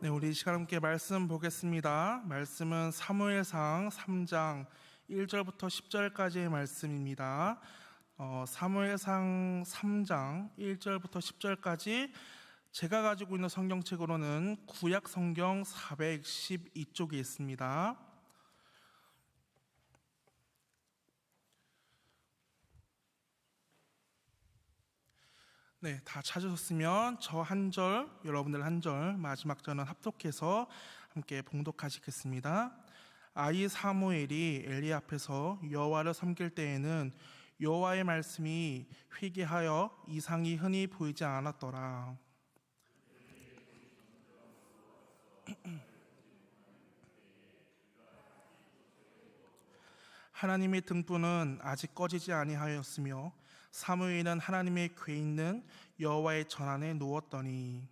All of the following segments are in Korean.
네, 우리 이 시간 함께 말씀 보겠습니다. 말씀은 사무엘상 3장 1절부터 10절까지의 말씀입니다. 사무엘상 3장 1절부터 10절까지 제가 가지고 있는 성경책으로는 구약 성경 412쪽에 있습니다. 네, 다 찾으셨으면 저 한 절, 여러분들 한 절, 마지막 절은 합독해서 함께 봉독하시겠습니다. 아이 사무엘이 엘리 앞에서 여호와를 섬길 때에는 여호와의 말씀이 회개하여 이상이 흔히 보이지 않았더라. 하나님의 등불은 아직 꺼지지 아니하였으며 사무엘은 하나님의 궤 있는 여호와의 전안에 누웠더니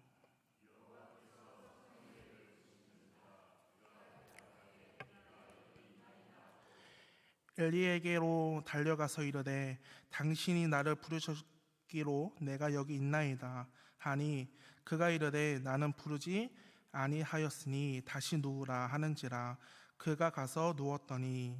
엘리에게로 달려가서 이르되 당신이 나를 부르셨기로 내가 여기 있나이다 하니 그가 이르되 나는 부르지 아니하였으니 다시 누우라 하는지라. 그가 가서 누웠더니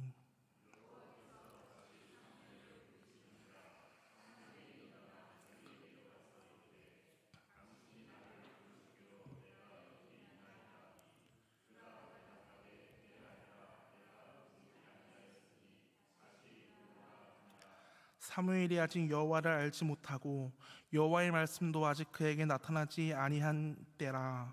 사무엘이 아직 여호와를 알지 못하고 여호와의 말씀도 아직 그에게 나타나지 아니한 때라.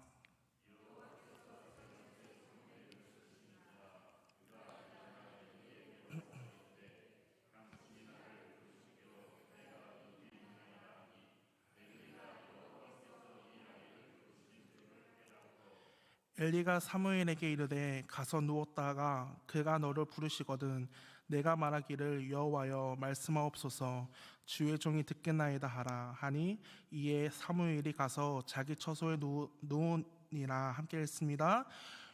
엘리가 사무엘에게 이르되 가서 누웠다가 그가 너를 부르시거든 내가 말하기를 여호와여 말씀하옵소서 주의 종이 듣겠나이다 하라 하니 이에 사무엘이 가서 자기 처소에 누우니라. 함께 읽습니다.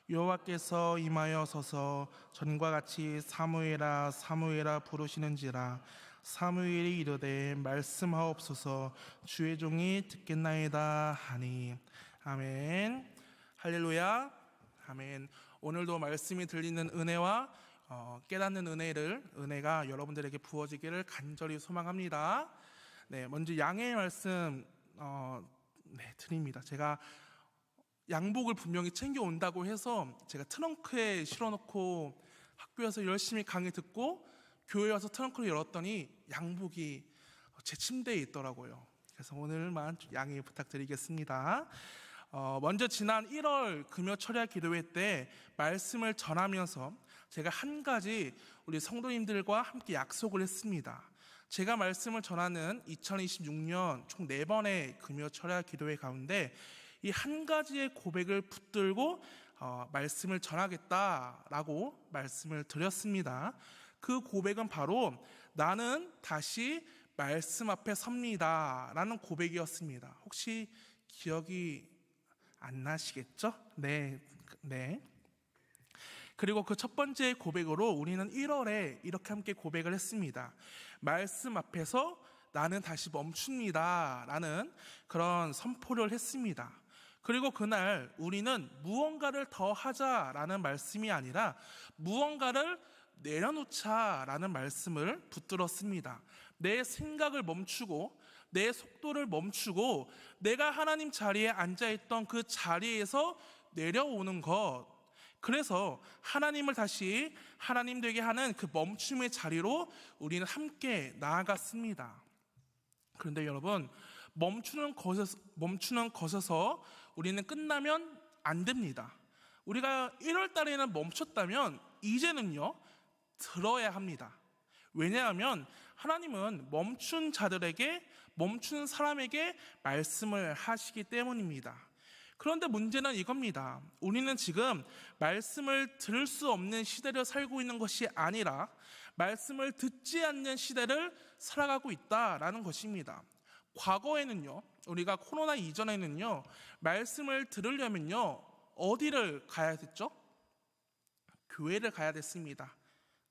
여호와께서 임하여 서서 전과 같이 사무엘아 사무엘아 부르시는지라. 사무엘이 이르되 말씀하옵소서 주의 종이 듣겠나이다 하니. 아멘. 할렐루야. 아멘. 오늘도 말씀이 들리는 은혜와 깨닫는 은혜가 여러분들에게 부어지기를 간절히 소망합니다. 네, 먼저 양해의 말씀 드립니다. 제가 양복을 분명히 챙겨 온다고 해서 제가 트렁크에 실어놓고 학교에서 열심히 강의 듣고 교회 와서 트렁크를 열었더니 양복이 제 침대에 있더라고요. 그래서 오늘만 양해 부탁드리겠습니다. 먼저 지난 1월 금요 철야 기도회 때 말씀을 전하면서 제가 한 가지 우리 성도님들과 함께 약속을 했습니다. 제가 말씀을 전하는 2026년 총 4번의 금요 철야 기도회 가운데 이 한 가지의 고백을 붙들고 말씀을 전하겠다라고 말씀을 드렸습니다. 그 고백은 바로 나는 다시 말씀 앞에 섭니다 라는 고백이었습니다. 혹시 기억이 안 나시겠죠? 네. 그리고 그 첫 번째 고백으로 우리는 1월에 이렇게 함께 고백을 했습니다. 말씀 앞에서 나는 다시 멈춥니다 라는 그런 선포를 했습니다. 그리고 그날 우리는 무언가를 더 하자라는 말씀이 아니라 무언가를 내려놓자라는 말씀을 붙들었습니다. 내 생각을 멈추고 내 속도를 멈추고 내가 하나님 자리에 앉아있던 그 자리에서 내려오는 것, 그래서 하나님을 다시 하나님 되게 하는 그 멈춤의 자리로 우리는 함께 나아갔습니다. 그런데 여러분, 멈추는 것에서 우리는 끝나면 안 됩니다. 우리가 1월 달에는 멈췄다면 이제는요 들어야 합니다. 왜냐하면 하나님은 멈춘 자들에게, 멈춘 사람에게 말씀을 하시기 때문입니다. 그런데 문제는 이겁니다. 우리는 지금 말씀을 들을 수 없는 시대를 살고 있는 것이 아니라 말씀을 듣지 않는 시대를 살아가고 있다라는 것입니다. 과거에는요, 우리가 코로나 이전에는요, 말씀을 들으려면요 어디를 가야 됐죠? 교회를 가야 됐습니다.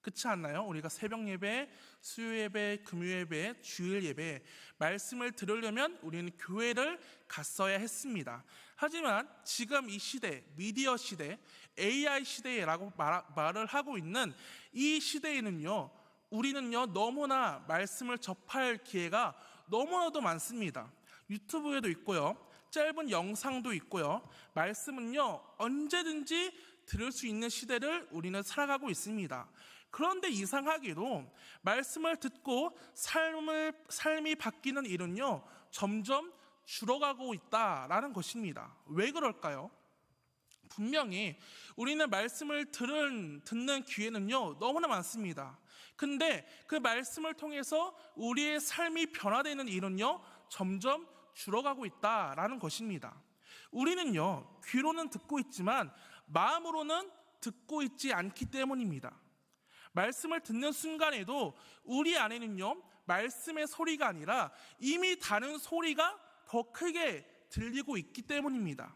그렇지 않나요? 우리가 새벽 예배, 수요 예배, 금요 예배, 주일 예배 말씀을 들으려면 우리는 교회를 갔어야 했습니다. 하지만 지금 이 시대, 미디어 시대, AI 시대라고 말을 하고 있는 이 시대에는요, 우리는요 너무나 말씀을 접할 기회가 너무나도 많습니다. 유튜브에도 있고요, 짧은 영상도 있고요, 말씀은요 언제든지 들을 수 있는 시대를 우리는 살아가고 있습니다. 그런데 이상하게도 말씀을 듣고 삶이 바뀌는 일은요 점점 줄어가고 있다라는 것입니다. 왜 그럴까요? 분명히 우리는 말씀을 듣는 기회는요 너무나 많습니다. 근데 그 말씀을 통해서 우리의 삶이 변화되는 일은요 점점 줄어가고 있다라는 것입니다. 우리는요 귀로는 듣고 있지만 마음으로는 듣고 있지 않기 때문입니다. 말씀을 듣는 순간에도 우리 안에는요 말씀의 소리가 아니라 이미 다른 소리가 더 크게 들리고 있기 때문입니다.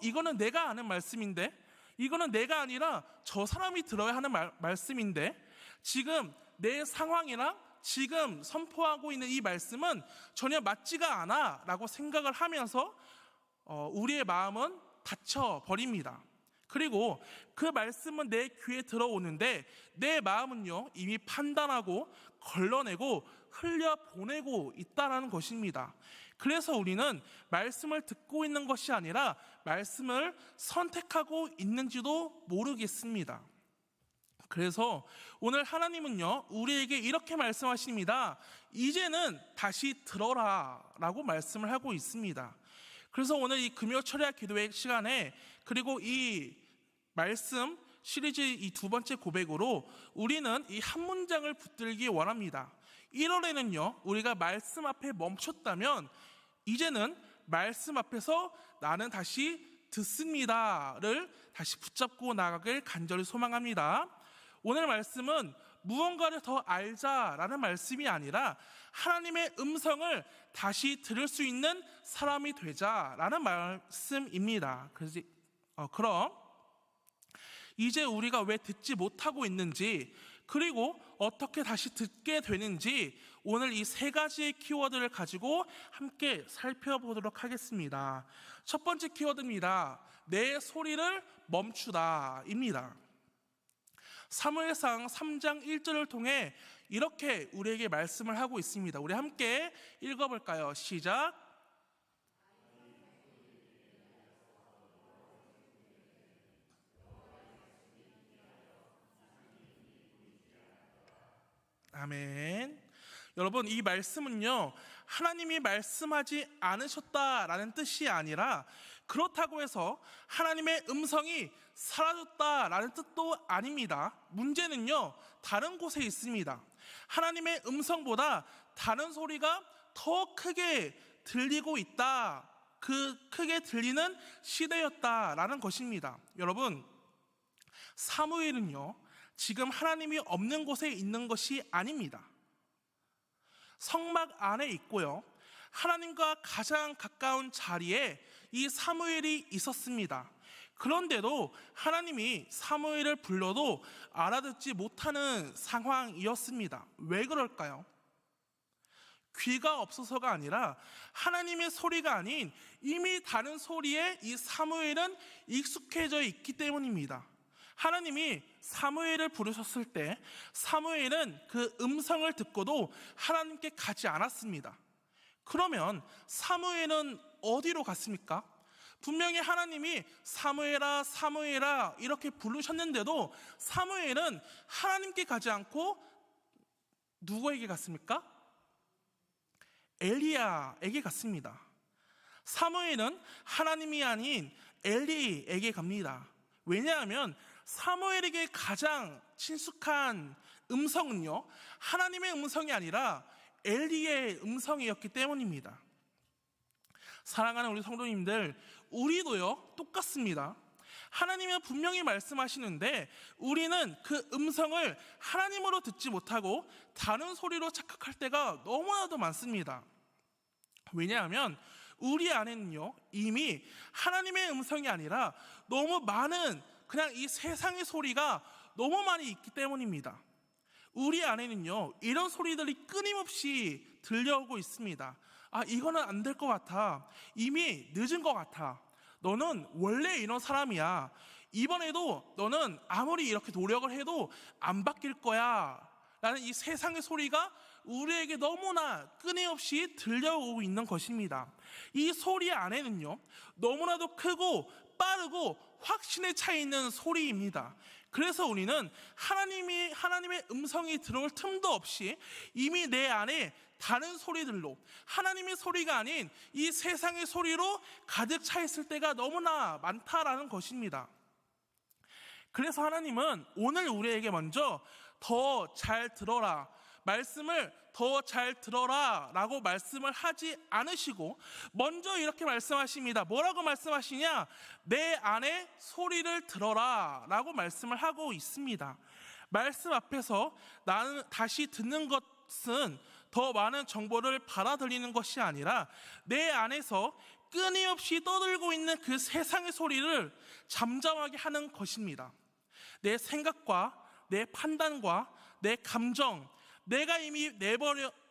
이거는 내가 아는 말씀인데, 이거는 내가 아니라 저 사람이 들어야 하는 말씀인데, 지금 내 상황이랑 지금 선포하고 있는 이 말씀은 전혀 맞지가 않아 라고 생각을 하면서 우리의 마음은 닫혀버립니다. 그리고 그 말씀은 내 귀에 들어오는데 내 마음은요 이미 판단하고 걸러내고 흘려보내고 있다는 것입니다. 그래서 우리는 말씀을 듣고 있는 것이 아니라 말씀을 선택하고 있는지도 모르겠습니다. 그래서 오늘 하나님은요 우리에게 이렇게 말씀하십니다. 이제는 다시 들어라 라고 말씀을 하고 있습니다. 그래서 오늘 이 금요 철야 기도회 시간에, 그리고 이 말씀 시리즈 이 두 번째 고백으로 우리는 이 한 문장을 붙들기 원합니다. 1월에는요 우리가 말씀 앞에 멈췄다면 이제는 말씀 앞에서 나는 다시 듣습니다를 다시 붙잡고 나가길 간절히 소망합니다. 오늘 말씀은 무언가를 더 알자라는 말씀이 아니라 하나님의 음성을 다시 들을 수 있는 사람이 되자라는 말씀입니다. 그럼 이제 우리가 왜 듣지 못하고 있는지, 그리고 어떻게 다시 듣게 되는지 오늘 이 세 가지의 키워드를 가지고 함께 살펴보도록 하겠습니다. 첫 번째 키워드입니다. 내 소리를 멈추다입니다. 사무엘상 3장 1절을 통해 이렇게 우리에게 말씀을 하고 있습니다. 우리 함께 읽어볼까요? 시작. 아멘. 여러분, 이 말씀은요 하나님이 말씀하지 않으셨다라는 뜻이 아니라 그렇다고 해서 하나님의 음성이 사라졌다라는 뜻도 아닙니다. 문제는요 다른 곳에 있습니다. 하나님의 음성보다 다른 소리가 더 크게 들리고 있다, 그 크게 들리는 시대였다라는 것입니다. 여러분, 사무엘은요 지금 하나님이 없는 곳에 있는 것이 아닙니다. 성막 안에 있고요, 하나님과 가장 가까운 자리에 이 사무엘이 있었습니다. 그런데도 하나님이 사무엘을 불러도 알아듣지 못하는 상황이었습니다. 왜 그럴까요? 귀가 없어서가 아니라 하나님의 소리가 아닌 이미 다른 소리에 이 사무엘은 익숙해져 있기 때문입니다. 하나님이 사무엘을 부르셨을 때 사무엘은 그 음성을 듣고도 하나님께 가지 않았습니다. 그러면 사무엘은 어디로 갔습니까? 분명히 하나님이 사무엘아 사무엘아 이렇게 부르셨는데도 사무엘은 하나님께 가지 않고 누구에게 갔습니까? 엘리야에게 갔습니다. 사무엘은 하나님이 아닌 엘리에게 갑니다. 왜냐하면 사무엘에게 가장 친숙한 음성은요 하나님의 음성이 아니라 엘리의 음성이었기 때문입니다. 사랑하는 우리 성도님들, 우리도요 똑같습니다. 하나님은 분명히 말씀하시는데 우리는 그 음성을 하나님으로 듣지 못하고 다른 소리로 착각할 때가 너무나도 많습니다. 왜냐하면 우리 안에는요 이미 하나님의 음성이 아니라 너무 많은 그냥 이 세상의 소리가 너무 많이 있기 때문입니다. 우리 안에는요, 이런 소리들이 끊임없이 들려오고 있습니다. 아, 이거는 안 될 것 같아. 이미 늦은 것 같아. 너는 원래 이런 사람이야. 이번에도 너는 아무리 이렇게 노력을 해도 안 바뀔 거야. 라는 이 세상의 소리가 우리에게 너무나 끊임없이 들려오고 있는 것입니다. 이 소리 안에는요, 너무나도 크고 빠르고 확신에 차 있는 소리입니다. 그래서 우리는 하나님의 음성이 들어올 틈도 없이 이미 내 안에 다른 소리들로, 하나님의 소리가 아닌 이 세상의 소리로 가득 차 있을 때가 너무나 많다라는 것입니다. 그래서 하나님은 오늘 우리에게 먼저 더 잘 들어라, 말씀을 더 잘 들어라 라고 말씀을 하지 않으시고 먼저 이렇게 말씀하십니다. 뭐라고 말씀하시냐? 내 안에 소리를 들어라 라고 말씀을 하고 있습니다. 말씀 앞에서 나는 다시 듣는 것은 더 많은 정보를 받아들이는 것이 아니라 내 안에서 끊임없이 떠들고 있는 그 세상의 소리를 잠잠하게 하는 것입니다. 내 생각과 내 판단과 내 감정, 내가 이미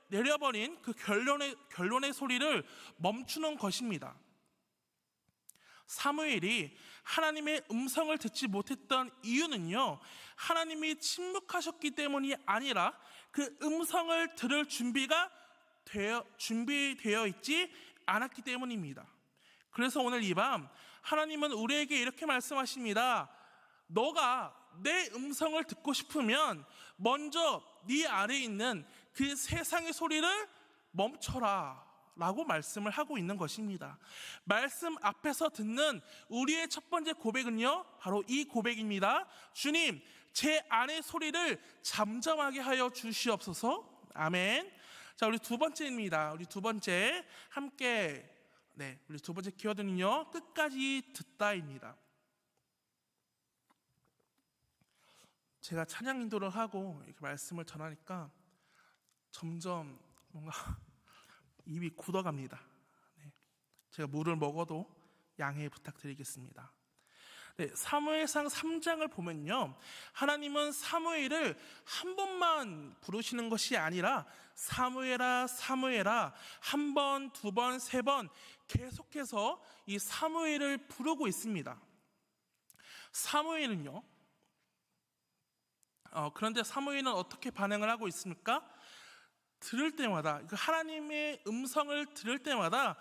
내려버린 그 결론의 소리를 멈추는 것입니다. 사무엘이 하나님의 음성을 듣지 못했던 이유는요, 하나님이 침묵하셨기 때문이 아니라 그 음성을 들을 준비되어 있지 않았기 때문입니다. 그래서 오늘 이 밤 하나님은 우리에게 이렇게 말씀하십니다. 너가 내 음성을 듣고 싶으면 먼저 네 안에 있는 그 세상의 소리를 멈춰라 라고 말씀을 하고 있는 것입니다. 말씀 앞에서 듣는 우리의 첫 번째 고백은요, 바로 이 고백입니다. 주님, 제 안의 소리를 잠잠하게 하여 주시옵소서. 아멘. 자, 우리 두 번째입니다. 우리 두 번째 함께, 우리 두 번째 키워드는요, 끝까지 듣다입니다. 제가 찬양 인도를 하고 이렇게 말씀을 전하니까 점점 뭔가 입이 굳어갑니다. 제가 물을 먹어도 양해 부탁드리겠습니다. 사무엘상 3장을 보면요, 하나님은 사무엘을 한 번만 부르시는 것이 아니라 사무엘아 사무엘아 한 번, 두 번, 세 번 계속해서 이 사무엘을 부르고 있습니다. 사무엘은요, 그런데 사무엘은 어떻게 반응을 하고 있습니까? 들을 때마다, 하나님의 음성을 들을 때마다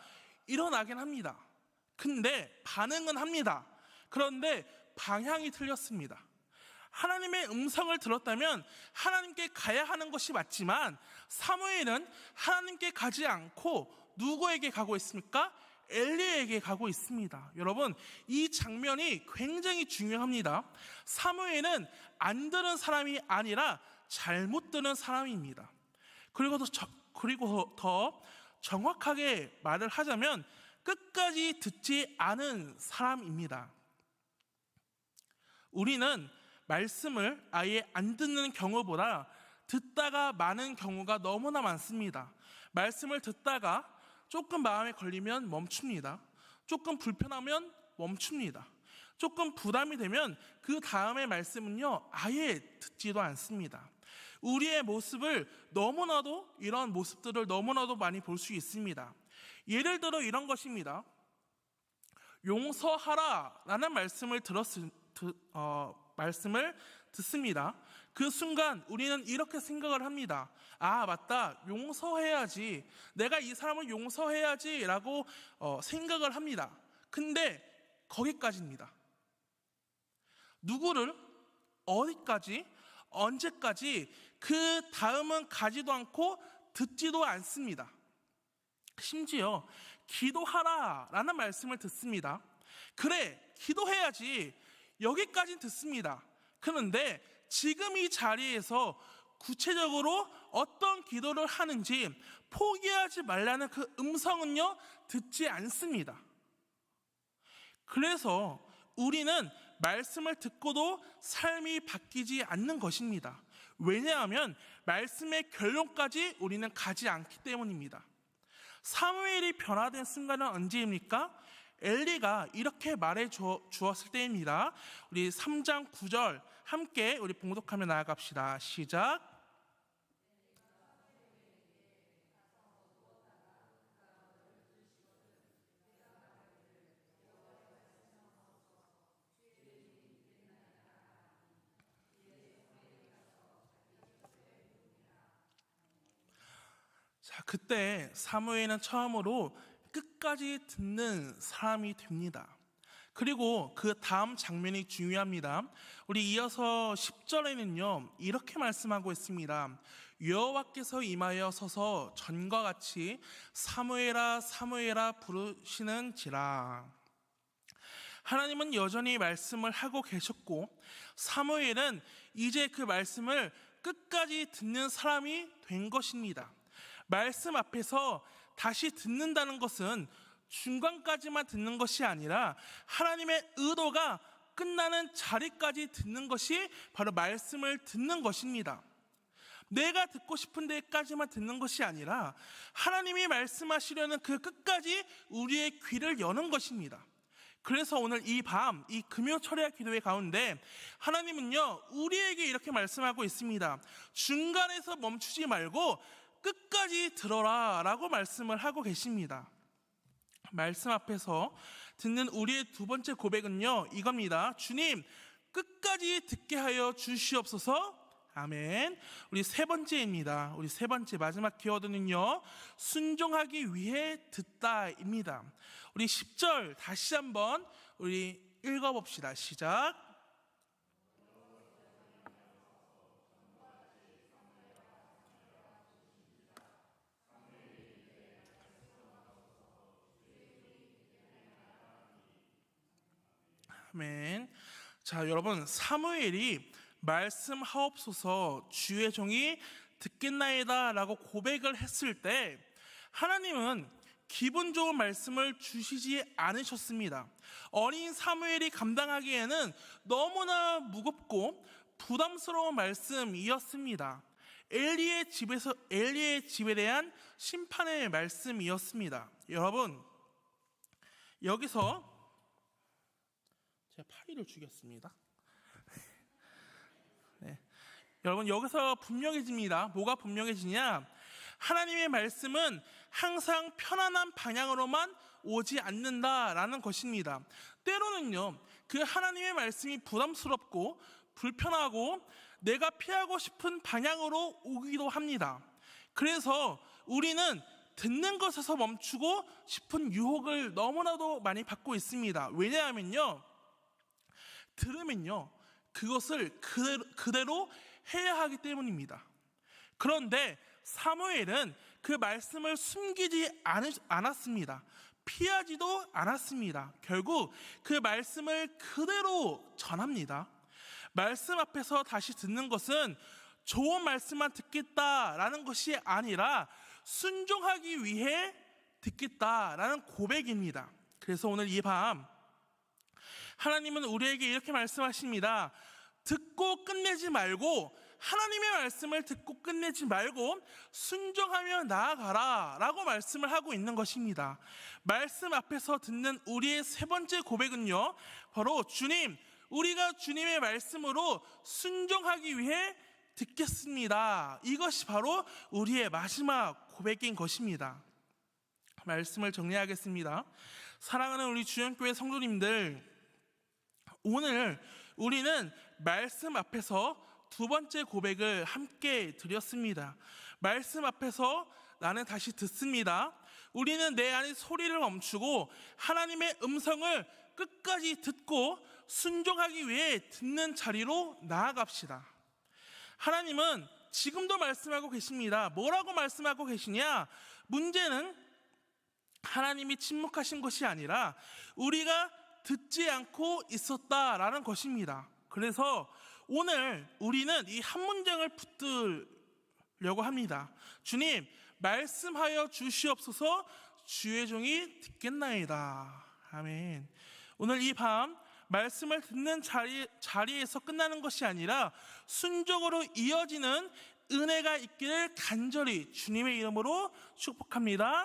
일어나긴 합니다. 근데 반응은 합니다. 그런데 방향이 틀렸습니다. 하나님의 음성을 들었다면 하나님께 가야 하는 것이 맞지만 사무엘은 하나님께 가지 않고 누구에게 가고 있습니까? 엘리에게 가고 있습니다. 여러분, 이 장면이 굉장히 중요합니다. 사무엘은 안 들은 사람이 아니라 잘못 들은 사람입니다. 그리고 더 정확하게 말을 하자면 끝까지 듣지 않은 사람입니다. 우리는 말씀을 아예 안 듣는 경우보다 듣다가 마는 경우가 너무나 많습니다. 말씀을 듣다가 조금 마음에 걸리면 멈춥니다. 조금 불편하면 멈춥니다. 조금 부담이 되면 그 다음의 말씀은요, 아예 듣지도 않습니다. 우리의 모습을 이런 모습들을 너무나도 많이 볼 수 있습니다. 예를 들어 이런 것입니다. 용서하라 라는 말씀을 듣습니다. 그 순간 우리는 이렇게 생각을 합니다. 아, 맞다, 용서해야지, 내가 이 사람을 용서해야지 라고 생각을 합니다. 근데 거기까지입니다. 누구를 어디까지, 언제까지, 그 다음은 가지도 않고 듣지도 않습니다. 심지어 기도하라 라는 말씀을 듣습니다. 그래, 기도해야지, 여기까지는 듣습니다. 그런데 지금 이 자리에서 구체적으로 어떤 기도를 하는지 포기하지 말라는 그 음성은요, 듣지 않습니다. 그래서 우리는 말씀을 듣고도 삶이 바뀌지 않는 것입니다. 왜냐하면 말씀의 결론까지 우리는 가지 않기 때문입니다. 사무엘이 변화된 순간은 언제입니까? 엘리가 이렇게 말해 주었을 때입니다. 우리 3장 9절 함께 우리 봉독하며 나아갑시다. 시작. 그때 사무엘은 처음으로 끝까지 듣는 사람이 됩니다. 그리고 그 다음 장면이 중요합니다. 우리 이어서 10절에는요 이렇게 말씀하고 있습니다. 여호와께서 임하여 서서 전과 같이 사무엘아 사무엘아 부르시는지라. 하나님은 여전히 말씀을 하고 계셨고 사무엘은 이제 그 말씀을 끝까지 듣는 사람이 된 것입니다. 말씀 앞에서 다시 듣는다는 것은 중간까지만 듣는 것이 아니라 하나님의 의도가 끝나는 자리까지 듣는 것이 바로 말씀을 듣는 것입니다. 내가 듣고 싶은 데까지만 듣는 것이 아니라 하나님이 말씀하시려는 그 끝까지 우리의 귀를 여는 것입니다. 그래서 오늘 이 밤, 이 금요 철야 기도회 가운데 하나님은요 우리에게 이렇게 말씀하고 있습니다. 중간에서 멈추지 말고 끝까지 들어라 라고 말씀을 하고 계십니다. 말씀 앞에서 듣는 우리의 두 번째 고백은요 이겁니다. 주님 끝까지 듣게 하여 주시옵소서. 아멘. 우리 세 번째입니다. 우리 세 번째 마지막 키워드는요 순종하기 위해 듣다입니다. 우리 10절 다시 한번 우리 읽어봅시다. 시작. 아멘. 자, 여러분 사무엘이 말씀하옵소서 주의 종이 듣겠나이다 라고 고백을 했을 때 하나님은 기분 좋은 말씀을 주시지 않으셨습니다. 어린 사무엘이 감당하기에는 너무나 무겁고 부담스러운 말씀이었습니다. 엘리의 집에 대한 심판의 말씀이었습니다. 여러분 여기서 제가 파리를 죽였습니다. 네. 여러분 여기서 분명해집니다. 뭐가 분명해지냐? 하나님의 말씀은 항상 편안한 방향으로만 오지 않는다라는 것입니다. 때로는요 그 하나님의 말씀이 부담스럽고 불편하고 내가 피하고 싶은 방향으로 오기도 합니다. 그래서 우리는 듣는 것에서 멈추고 싶은 유혹을 너무나도 많이 받고 있습니다. 왜냐하면요 들으면요 그것을 그대로 해야 하기 때문입니다. 그런데 사무엘은 그 말씀을 숨기지 않았습니다. 피하지도 않았습니다. 결국 그 말씀을 그대로 전합니다. 말씀 앞에서 다시 듣는 것은 좋은 말씀만 듣겠다라는 것이 아니라 순종하기 위해 듣겠다라는 고백입니다. 그래서 오늘 이 밤 하나님은 우리에게 이렇게 말씀하십니다. 듣고 끝내지 말고 하나님의 말씀을 듣고 끝내지 말고 순종하며 나아가라 라고 말씀을 하고 있는 것입니다. 말씀 앞에서 듣는 우리의 세 번째 고백은요 바로 주님 우리가 주님의 말씀으로 순종하기 위해 듣겠습니다. 이것이 바로 우리의 마지막 고백인 것입니다. 말씀을 정리하겠습니다. 사랑하는 우리 주연교회 성도님들, 오늘 우리는 말씀 앞에서 두 번째 고백을 함께 드렸습니다. 말씀 앞에서 나는 다시 듣습니다. 우리는 내 안의 소리를 멈추고 하나님의 음성을 끝까지 듣고 순종하기 위해 듣는 자리로 나아갑시다. 하나님은 지금도 말씀하고 계십니다. 뭐라고 말씀하고 계시냐? 문제는 하나님이 침묵하신 것이 아니라 우리가 듣지 않고 있었다라는 것입니다. 그래서 오늘 우리는 이 한 문장을 붙들려고 합니다. 주님, 말씀하여 주시옵소서 주의 종이 듣겠나이다. 아멘. 오늘 이 밤 말씀을 듣는 자리에서 끝나는 것이 아니라 순종으로 이어지는 은혜가 있기를 간절히 주님의 이름으로 축복합니다.